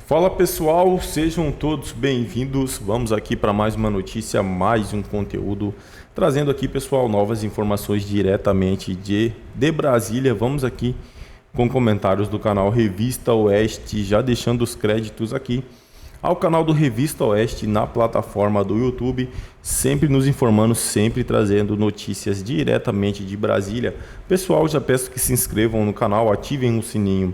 Fala pessoal, sejam todos bem-vindos. Vamos aqui para mais uma notícia, mais um conteúdo, trazendo aqui, pessoal, novas informações diretamente de Brasília. Vamos aqui com comentários do canal Revista Oeste, já deixando os créditos aqui ao canal do Revista Oeste na plataforma do YouTube, sempre nos informando, sempre trazendo notícias diretamente de Brasília. Pessoal, já peço que se inscrevam no canal, ativem o sininho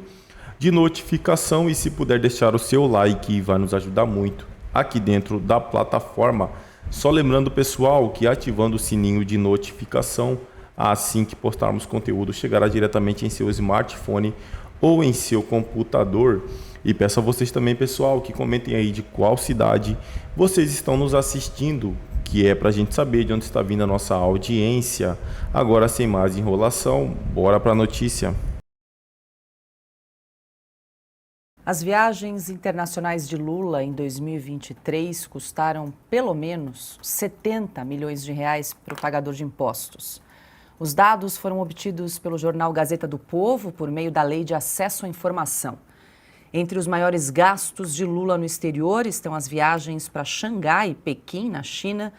de notificação e se puder deixar o seu like, vai nos ajudar muito aqui dentro da plataforma. Só lembrando, pessoal, que ativando o sininho de notificação, assim que postarmos conteúdo, chegará diretamente em seu smartphone ou em seu computador. E peço a vocês também, pessoal, que comentem aí de qual cidade vocês estão nos assistindo, que é para a gente saber de onde está vindo a nossa audiência. Agora, sem mais enrolação, bora para a notícia. As viagens internacionais de Lula em 2023 custaram pelo menos 70 milhões de reais para o pagador de impostos. Os dados foram obtidos pelo jornal Gazeta do Povo por meio da Lei de Acesso à Informação. Entre os maiores gastos de Lula no exterior estão as viagens para Xangai e Pequim, na China,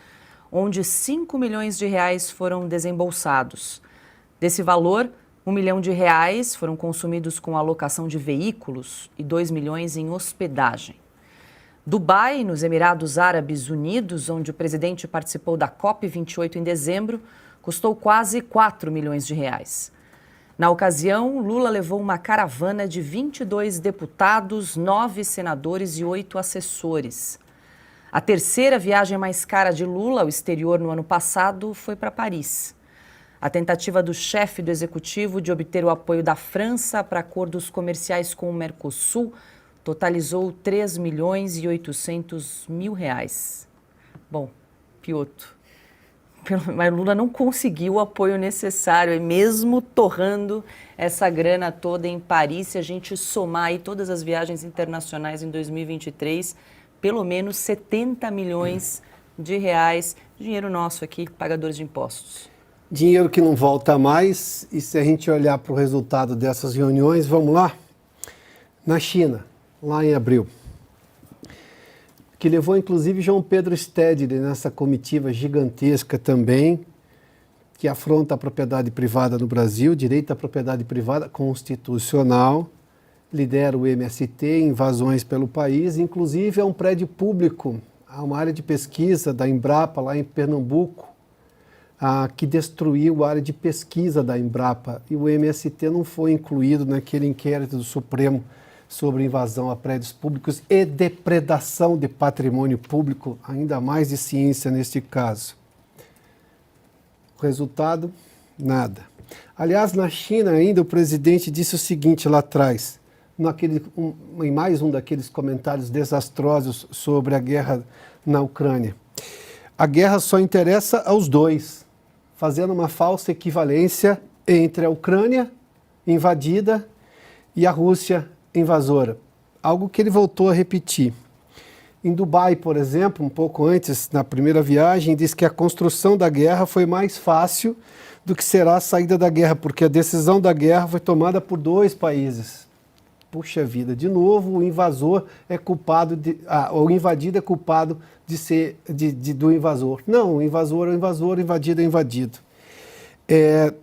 onde 5 milhões de reais foram desembolsados. Desse valor, 1 milhão de reais foram consumidos com alocação de veículos e 2 milhões em hospedagem. Dubai, nos Emirados Árabes Unidos, onde o presidente participou da COP28 em dezembro, custou quase 4 milhões de reais. Na ocasião, Lula levou uma caravana de 22 deputados, 9 senadores e 8 assessores. A terceira viagem mais cara de Lula ao exterior no ano passado foi para Paris. A tentativa do chefe do executivo de obter o apoio da França para acordos comerciais com o Mercosul totalizou 3 milhões e 800 mil reais. Bom, Piotr, mas Lula não conseguiu o apoio necessário, e mesmo torrando essa grana toda em Paris, se a gente somar aí todas as viagens internacionais em 2023, pelo menos 70 milhões de reais, dinheiro nosso aqui, pagadores de impostos. Dinheiro que não volta mais, e se a gente olhar para o resultado dessas reuniões, vamos lá? Na China, lá em abril, que levou inclusive João Pedro Stedley nessa comitiva gigantesca também, que afronta a propriedade privada no Brasil, direito à propriedade privada constitucional, lidera o MST, invasões pelo país, inclusive é um prédio público, há uma área de pesquisa da Embrapa lá em Pernambuco, que destruiu a área de pesquisa da Embrapa, e o MST não foi incluído naquele inquérito do Supremo sobre invasão a prédios públicos e depredação de patrimônio público, ainda mais de ciência neste caso. O resultado? Nada. Aliás, na China ainda o presidente disse o seguinte lá atrás, em mais um daqueles comentários desastrosos sobre a guerra na Ucrânia. A guerra só interessa aos dois, fazendo uma falsa equivalência entre a Ucrânia invadida e a Rússia invasora. Algo que ele voltou a repetir. Em Dubai, por exemplo, um pouco antes, na primeira viagem, diz que a construção da guerra foi mais fácil do que será a saída da guerra, porque a decisão da guerra foi tomada por 2 países. Puxa vida, de novo o invasor é culpado, o invadido é culpado do invasor. Não, o invasor é o invasor, o invadido é o invadido.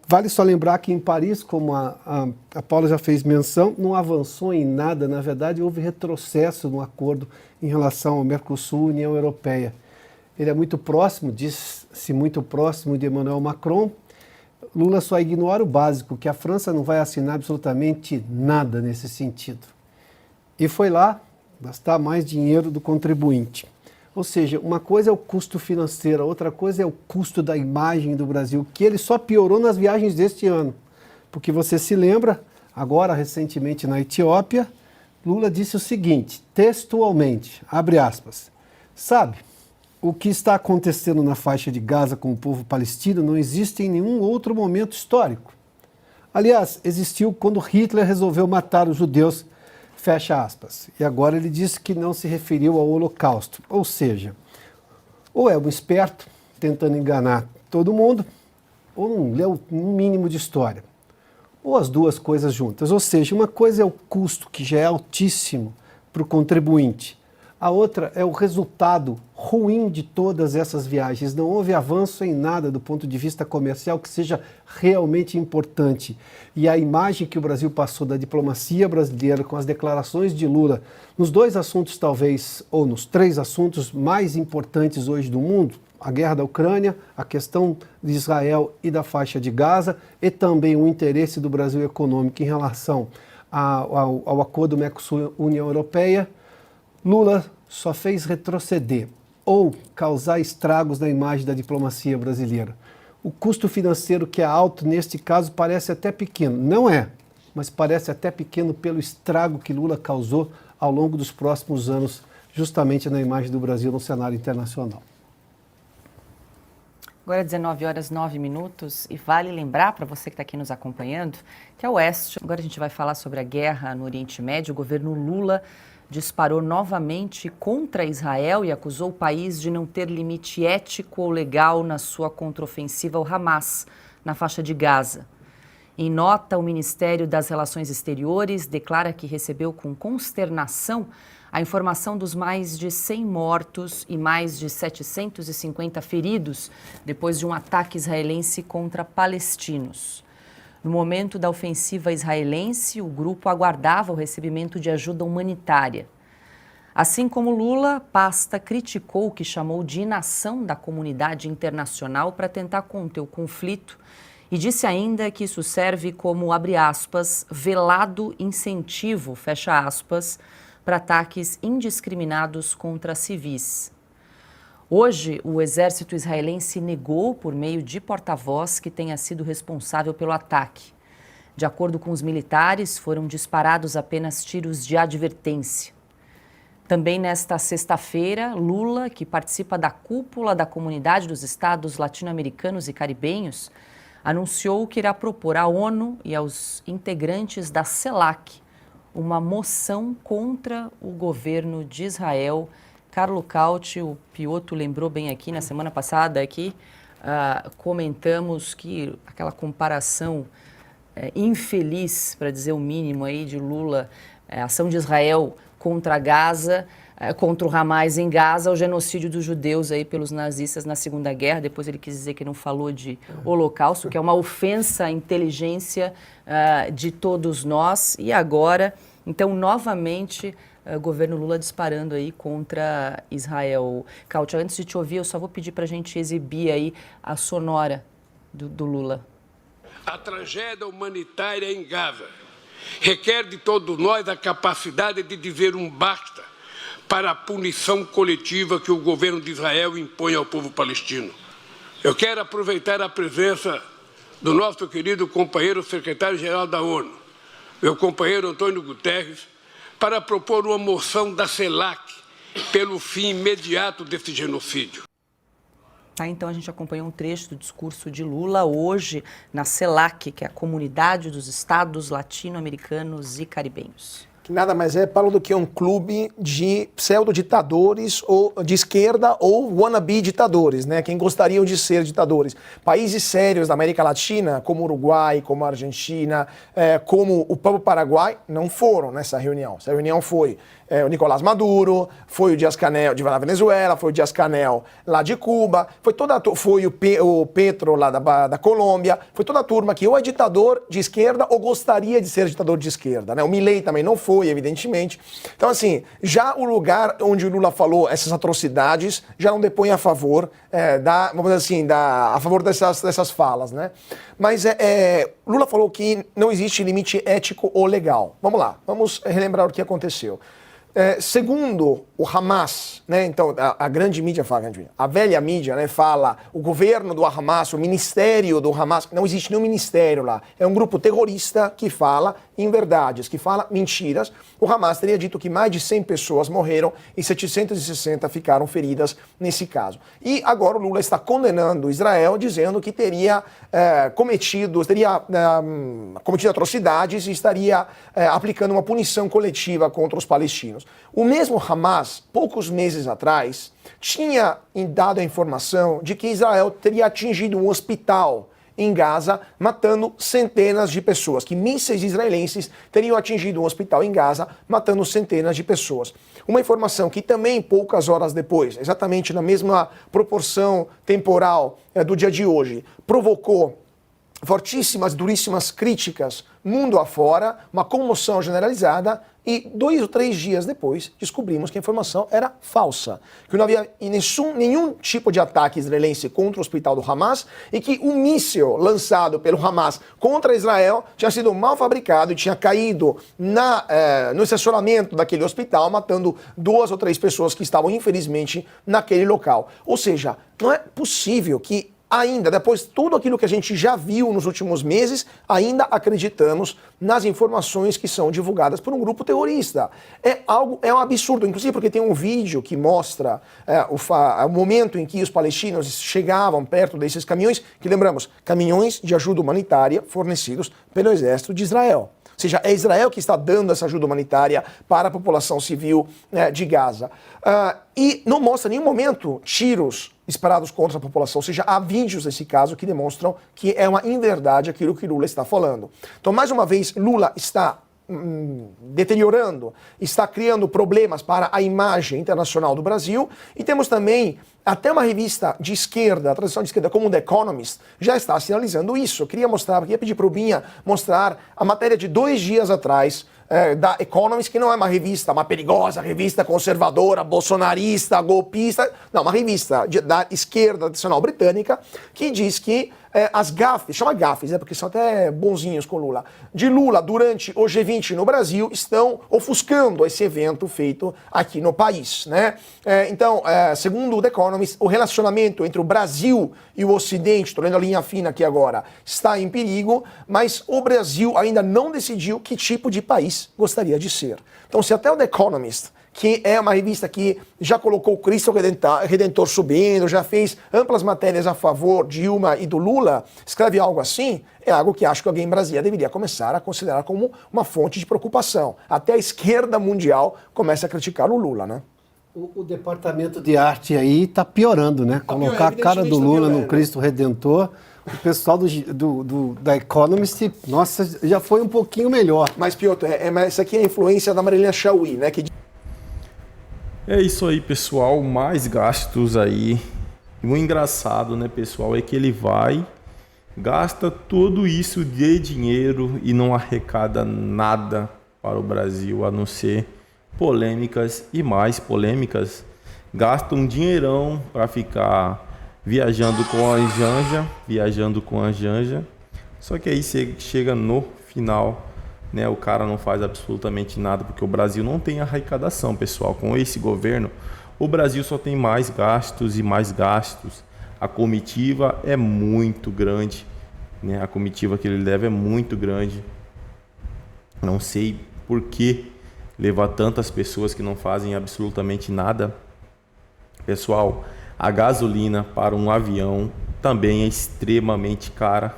Vale só lembrar que em Paris, como a Paula já fez menção, não avançou em nada, na verdade houve retrocesso no acordo em relação ao Mercosul e União Europeia. Ele é muito próximo, diz-se muito próximo de Emmanuel Macron. Lula só ignora o básico, que a França não vai assinar absolutamente nada nesse sentido. E foi lá gastar mais dinheiro do contribuinte. Ou seja, uma coisa é o custo financeiro, a outra coisa é o custo da imagem do Brasil, que ele só piorou nas viagens deste ano. Porque você se lembra, agora recentemente na Etiópia, Lula disse o seguinte, textualmente, abre aspas, sabe, o que está acontecendo na faixa de Gaza com o povo palestino não existe em nenhum outro momento histórico. Aliás, existiu quando Hitler resolveu matar os judeus, fecha aspas. E agora ele disse que não se referiu ao Holocausto. Ou seja, ou é um esperto tentando enganar todo mundo, ou não leu um mínimo de história. Ou as duas coisas juntas. Ou seja, uma coisa é o custo, que já é altíssimo, para o contribuinte. A outra é o resultado ruim de todas essas viagens. Não houve avanço em nada do ponto de vista comercial que seja realmente importante. E a imagem que o Brasil passou da diplomacia brasileira com as declarações de Lula, nos 2 assuntos talvez, ou nos 3 assuntos mais importantes hoje do mundo, a guerra da Ucrânia, a questão de Israel e da faixa de Gaza, e também o interesse do Brasil econômico em relação ao acordo Mercosul-União Europeia, Lula só fez retroceder ou causar estragos na imagem da diplomacia brasileira. O custo financeiro, que é alto, neste caso, parece até pequeno. Não é, mas parece até pequeno pelo estrago que Lula causou ao longo dos próximos anos, justamente na imagem do Brasil no cenário internacional. Agora 19h09 e vale lembrar para você que está aqui nos acompanhando que a Oeste, agora a gente vai falar sobre a guerra no Oriente Médio. O governo Lula disparou novamente contra Israel e acusou o país de não ter limite ético ou legal na sua contraofensiva ao Hamas, na faixa de Gaza. Em nota, o Ministério das Relações Exteriores declara que recebeu com consternação a informação dos mais de 100 mortos e mais de 750 feridos depois de um ataque israelense contra palestinos. No momento da ofensiva israelense, o grupo aguardava o recebimento de ajuda humanitária. Assim como Lula, a pasta criticou o que chamou de inação da comunidade internacional para tentar conter o conflito e disse ainda que isso serve como, abre aspas, velado incentivo, fecha aspas, para ataques indiscriminados contra civis. Hoje, o exército israelense negou, por meio de porta-voz, que tenha sido responsável pelo ataque. De acordo com os militares, foram disparados apenas tiros de advertência. Também nesta sexta-feira, Lula, que participa da cúpula da Comunidade dos Estados Latino-Americanos e Caribenhos, anunciou que irá propor à ONU e aos integrantes da CELAC uma moção contra o governo de Israel. Carlo Cauti, o Piotto lembrou bem aqui na semana passada, aqui comentamos que aquela comparação infeliz, para dizer o mínimo, aí de Lula, a ação de Israel contra Gaza, contra o Hamas em Gaza, o genocídio dos judeus aí pelos nazistas na Segunda Guerra. Depois ele quis dizer que não falou de holocausto, que é uma ofensa à inteligência de todos nós. E agora, então, novamente, o governo Lula disparando aí contra Israel. Cauti, antes de te ouvir, eu só vou pedir para a gente exibir aí a sonora do Lula. A tragédia humanitária em Gaza requer de todos nós a capacidade de dizer um basta para a punição coletiva que o governo de Israel impõe ao povo palestino. Eu quero aproveitar a presença do nosso querido companheiro secretário-geral da ONU, meu companheiro Antônio Guterres, para propor uma moção da CELAC pelo fim imediato desse genocídio. Tá, então a gente acompanhou um trecho do discurso de Lula hoje na CELAC, que é a Comunidade dos Estados Latino-Americanos e Caribenhos. Que nada mais é, Paulo, do que um clube de pseudo-ditadores ou de esquerda ou wannabe ditadores, né? Quem gostariam de ser ditadores. Países sérios da América Latina, como o Uruguai, como a Argentina, como o próprio Paraguai, não foram nessa reunião. Essa reunião foi o Nicolás Maduro, foi o Díaz-Canel de Venezuela, foi o Díaz-Canel lá de Cuba, foi o Petro lá da Colômbia, foi toda a turma que ou é ditador de esquerda ou gostaria de ser ditador de esquerda, né? O Milei também não foi, evidentemente. Então, assim, já o lugar onde o Lula falou essas atrocidades já não depõe a favor vamos dizer assim, a favor dessas falas, né? Mas Lula falou que não existe limite ético ou legal. Vamos lá, vamos relembrar o que aconteceu. Segundo o Hamas, né, então a grande mídia fala, a velha mídia, né, fala o governo do Hamas, o ministério do Hamas, não existe nenhum ministério lá, é um grupo terrorista que fala inverdades, que fala mentiras. O Hamas teria dito que mais de 100 pessoas morreram e 760 ficaram feridas nesse caso. E agora o Lula está condenando Israel, dizendo que teria cometido atrocidades e estaria aplicando uma punição coletiva contra os palestinos. O mesmo Hamas, poucos meses atrás, tinha dado a informação de que Israel teria atingido um hospital em Gaza, matando centenas de pessoas, que mísseis israelenses teriam atingido um hospital em Gaza, matando centenas de pessoas. Uma informação que também, poucas horas depois, exatamente na mesma proporção temporal do dia de hoje, provocou fortíssimas, duríssimas críticas mundo afora, uma comoção generalizada, e 2 ou 3 dias depois descobrimos que a informação era falsa, que não havia nenhum tipo de ataque israelense contra o hospital do Hamas e que o míssil lançado pelo Hamas contra Israel tinha sido mal fabricado e tinha caído no estacionamento daquele hospital, matando 2 ou 3 pessoas que estavam, infelizmente, naquele local. Ou seja, não é possível que ainda, depois de tudo aquilo que a gente já viu nos últimos meses, ainda acreditamos nas informações que são divulgadas por um grupo terrorista. É um absurdo, inclusive porque tem um vídeo que mostra o momento em que os palestinos chegavam perto desses caminhões, que lembramos, caminhões de ajuda humanitária fornecidos pelo exército de Israel. Ou seja, é Israel que está dando essa ajuda humanitária para a população civil de Gaza. E não mostra em nenhum momento tiros disparados contra a população. Ou seja, há vídeos nesse caso que demonstram que é uma inverdade aquilo que Lula está falando. Então, mais uma vez, Lula está deteriorando, está criando problemas para a imagem internacional do Brasil, e temos também até uma revista de esquerda, a tradição de esquerda, como o The Economist, já está sinalizando isso. Eu queria pedir para o Binha mostrar a matéria de 2 dias atrás, da Economist, que não é uma revista, uma perigosa revista conservadora, bolsonarista, golpista, não, uma revista da esquerda tradicional britânica, que diz que as gafes, chama gafes, porque são até bonzinhos com Lula, de Lula durante o G20 no Brasil estão ofuscando esse evento feito aqui no país, né? Então, segundo o The Economist, o relacionamento entre o Brasil e o Ocidente, estou lendo a linha fina aqui agora, está em perigo, mas o Brasil ainda não decidiu que tipo de país gostaria de ser. Então, se até o The Economist, que é uma revista que já colocou o Cristo Redentor subindo, já fez amplas matérias a favor de Dilma e do Lula, escreve algo assim, é algo que acho que alguém em Brasília deveria começar a considerar como uma fonte de preocupação. Até a esquerda mundial começa a criticar o Lula, né? O departamento de arte aí está piorando, né? Colocar a cara do Lula no Cristo Redentor, o pessoal da Economist, nossa, já foi um pouquinho melhor. Mas, Piotr, essa aqui é a influência da Marilena Chauí, né? É isso aí, pessoal, mais gastos aí. E o engraçado, né, pessoal, é que ele gasta tudo isso de dinheiro e não arrecada nada para o Brasil, a não ser polêmicas e mais polêmicas. Gasta um dinheirão para ficar viajando com a Janja, só que aí chega no final, né, o cara não faz absolutamente nada, porque o Brasil não tem arrecadação, pessoal. Com esse governo, o Brasil só tem mais gastos e mais gastos. A comitiva é muito grande, né? A comitiva que ele leva é muito grande. Não sei por que levar tantas pessoas que não fazem absolutamente nada. Pessoal, a gasolina para um avião também é extremamente cara.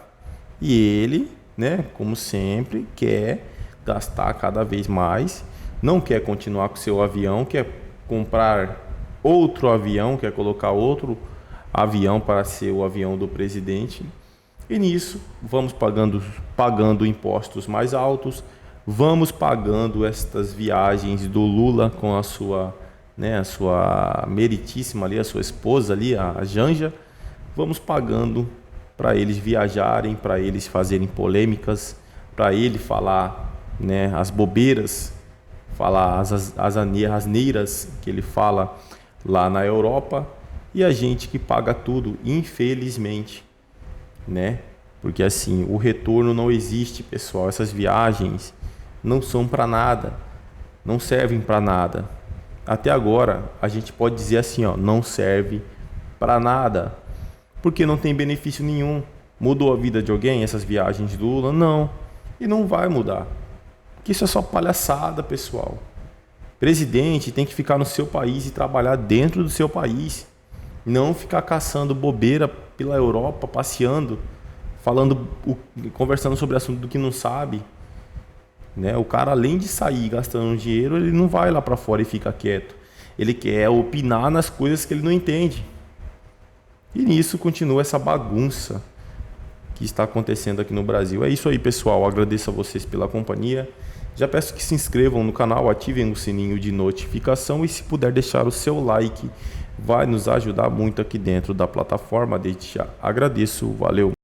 E ele, né, como sempre, quer gastar cada vez mais, não quer continuar com o seu avião, quer comprar outro avião, quer colocar outro avião para ser o avião do presidente. E nisso vamos pagando impostos mais altos, vamos pagando estas viagens do Lula com a sua meritíssima ali, a sua esposa ali, a Janja. Vamos pagando para eles viajarem, para eles fazerem polêmicas, para ele falar, né, as bobeiras, falar as asneiras que ele fala lá na Europa, e a gente que paga tudo, infelizmente, né? Porque assim, o retorno não existe, pessoal. Essas viagens não são para nada, não servem para nada. Até agora, a gente pode dizer assim, ó, não serve para nada, porque não tem benefício nenhum. Mudou a vida de alguém essas viagens do Lula? Não, e não vai mudar, porque isso é só palhaçada, pessoal. Presidente tem que ficar no seu país e trabalhar dentro do seu país, não ficar caçando bobeira pela Europa, passeando, conversando sobre assunto do que não sabe, né? O cara, além de sair gastando dinheiro, ele não vai lá para fora e fica quieto. Ele quer opinar nas coisas que ele não entende. E nisso continua essa bagunça que está acontecendo aqui no Brasil. É isso aí, pessoal. Agradeço a vocês pela companhia. Já peço que se inscrevam no canal, ativem o sininho de notificação e se puder deixar o seu like, vai nos ajudar muito aqui dentro da plataforma. Desde já agradeço, valeu!